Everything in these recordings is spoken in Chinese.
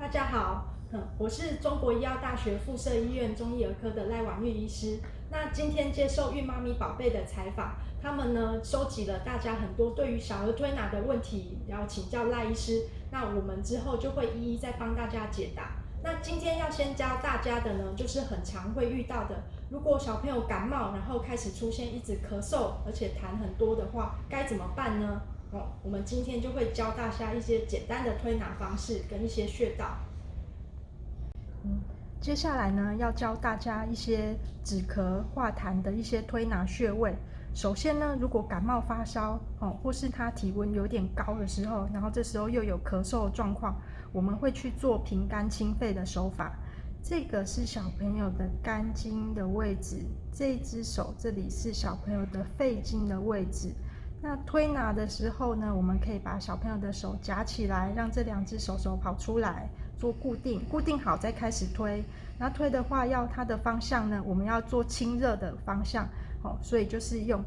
大家好，我是中国医药大学附设医院中医儿科的赖婉玉医师。那今天接受孕妈咪宝贝的采访，他们呢收集了大家很多对于小儿推拿的问题，要请教赖医师。那我们之后就会一一再帮大家解答。那今天要先教大家的呢，就是很常会遇到的，如果小朋友感冒，然后开始出现一直咳嗽，而且痰很多的话，该怎么办呢？我们今天就会教大家一些简单的推拿方式跟一些穴道。接下来呢，要教大家一些止咳化痰的一些推拿穴位。首先呢，如果感冒发烧或是他体温有点高的时候，然后这时候又有咳嗽的状况，我们会去做平肝清肺的手法。这个是小朋友的肝经的位置，这一只手这里是小朋友的肺经的位置。那推拿的时候呢，我们可以把小朋友的手夹起来，让这两只手跑出来做固定，固定好再开始推。那推的话，要它的方向呢，我们要做清热的方向，所以就是用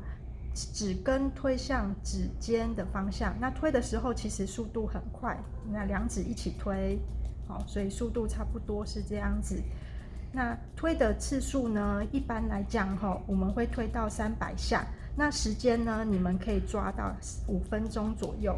指根推向指尖的方向。那推的时候其实速度很快，那两指一起推，所以速度差不多是这样子。那推的次数呢，一般来讲我们会推到300下。那时间呢，你们可以抓到5分钟左右。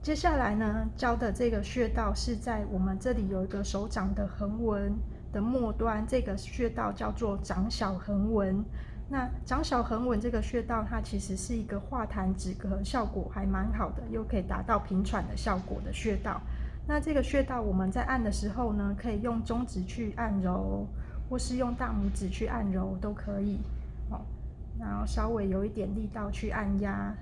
接下来呢，教的这个穴道是在我们这里有一个手掌的横纹的末端，这个穴道叫做掌小横纹。那掌小横纹这个穴道，它其实是一个化痰止咳效果还蛮好的，又可以达到平喘的效果的穴道。那这个穴道我们在按的时候呢，可以用中指去按揉，或是用大拇指去按揉都可以。然后稍微有一点力道去按压。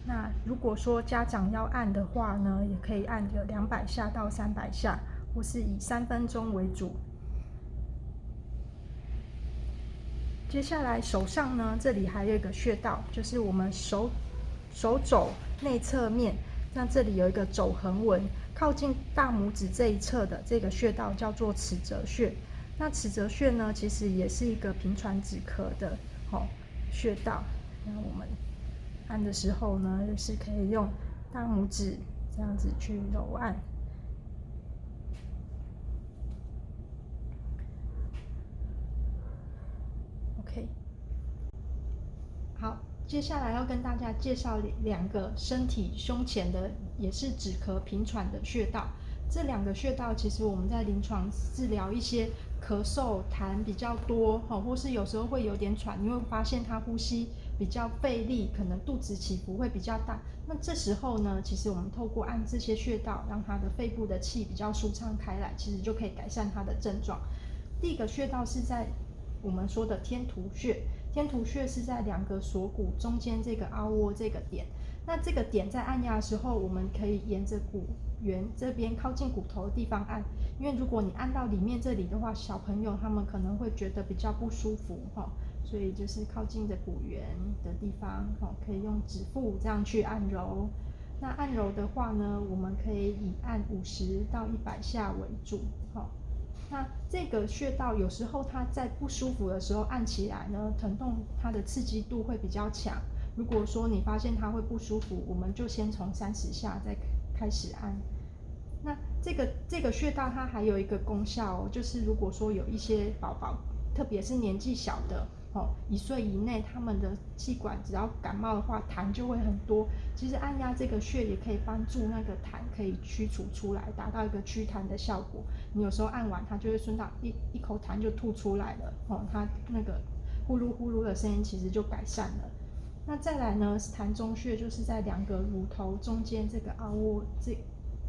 那如果说家长要按的话呢，也可以按个200下到300下，或是以3分钟为主。接下来手上呢，这里还有一个穴道，就是我们手肘内侧面，像这里有一个肘横纹，靠近大拇指这一侧的这个穴道叫做尺泽穴。那尺泽穴呢，其实也是一个平喘止咳的穴道。那我们按的时候呢，就是可以用大拇指这样子去揉按。OK， 好，接下来要跟大家介绍2个身体胸前的也是止咳平喘的穴道。这2个穴道其实我们在临床治疗一些咳嗽痰比较多或是有时候会有点喘，你会发现他呼吸比较费力，可能肚子起伏会比较大。那这时候呢，其实我们透过按这些穴道，让他的肺部的气比较舒畅开来，其实就可以改善他的症状。第一个穴道是在我们说的天突穴。天突穴是在2个锁骨中间这个凹窝这个点。那这个点在按压的时候，我们可以沿着骨缘这边靠近骨头的地方按，因为如果你按到里面这里的话，小朋友他们可能会觉得比较不舒服所以就是靠近着骨缘的地方可以用指腹这样去按揉。那按揉的话呢，我们可以以按50到100下为主那这个穴道有时候它在不舒服的时候按起来呢，疼痛它的刺激度会比较强。如果说你发现它会不舒服，我们就先从30下再开始按。那这个穴道它还有一个功效就是如果说有一些宝宝，特别是年纪小的1岁以内，他们的气管只要感冒的话，痰就会很多。其实按压这个穴也可以帮助那个痰可以驱除出来，达到一个祛痰的效果。你有时候按完，它就会顺道一口痰就吐出来了它那个呼噜呼噜的声音其实就改善了。那再来呢，膻中穴就是在2个乳头中间这个凹窝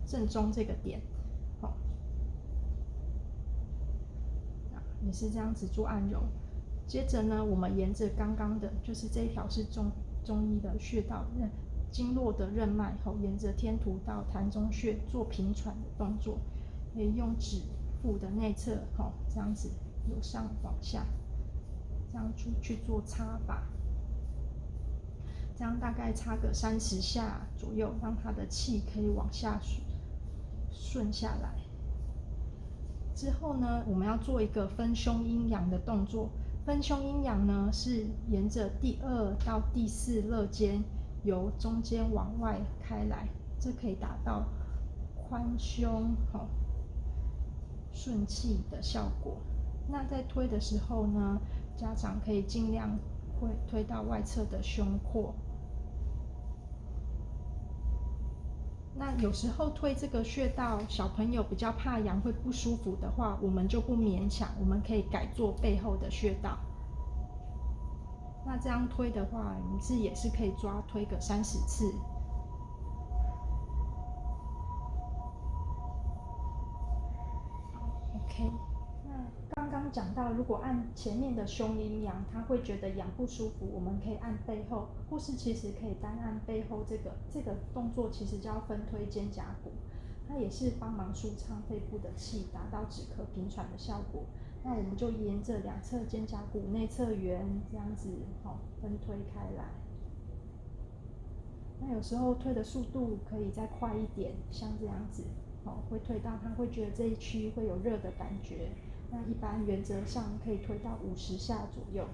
正中这个点也是这样子做按揉。接着呢，我们沿着刚刚的，就是这一条是中医的穴道经络的任脉沿着天突到膻中穴做平喘的动作，可以用指腹的内侧这样子由上往下这样去做擦法，这样大概擦个30下左右，让它的气可以往下顺下来。之后呢，我们要做一个分胸阴阳的动作。分胸阴阳呢，是沿着第2到第4肋间由中间往外开来，这可以达到宽胸顺气的效果。那在推的时候呢，家长可以尽量会推到外侧的胸廓。那有时候推这个穴道，小朋友比较怕痒会不舒服的话，我们就不勉强，我们可以改做背后的穴道。那这样推的话，也是可以推个30次。OK， 那刚刚讲到，如果按前面的胸阴阳，他会觉得痒不舒服，我们可以按背后，或是其实可以单按背后这个动作，其实叫分推肩胛骨，它也是帮忙舒畅肺部的气，达到止咳平喘的效果。那我们就沿着两侧肩胛骨内侧缘这样子分推开来。那有时候推的速度可以再快一点，像这样子，会推到他会觉得这一区会有热的感觉。那一般原则上可以推到50下左右。